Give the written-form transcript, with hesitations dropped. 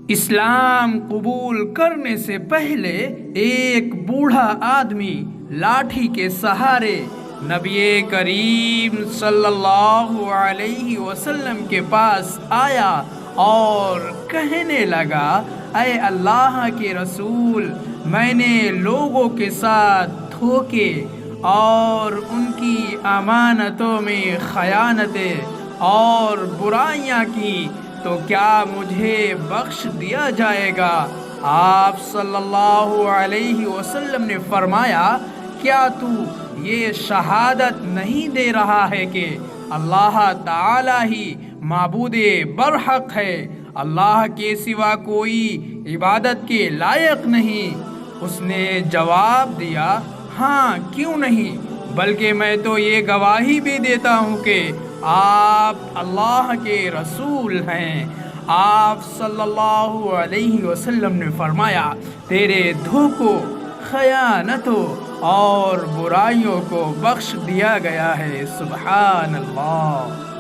اسلام قبول کرنے سے پہلے ایک بوڑھا آدمی لاٹھی کے سہارے نبی کریم صلی اللہ علیہ وسلم کے پاس آیا اور کہنے لگا، اے اللہ کے رسول، میں نے لوگوں کے ساتھ دھوکے اور ان کی امانتوں میں خیانتیں اور برائیاں کی، تو کیا مجھے بخش دیا جائے گا؟ آپ صلی اللہ علیہ وسلم نے فرمایا، کیا تو یہ شہادت نہیں دے رہا ہے کہ اللہ تعالی ہی معبود برحق ہے، اللہ کے سوا کوئی عبادت کے لائق نہیں؟ اس نے جواب دیا، ہاں کیوں نہیں، بلکہ میں تو یہ گواہی بھی دیتا ہوں کہ آپ اللہ کے رسول ہیں۔ آپ صلی اللہ علیہ وسلم نے فرمایا، تیرے دھوکوں، خیانتوں اور برائیوں کو بخش دیا گیا ہے۔ سبحان اللہ۔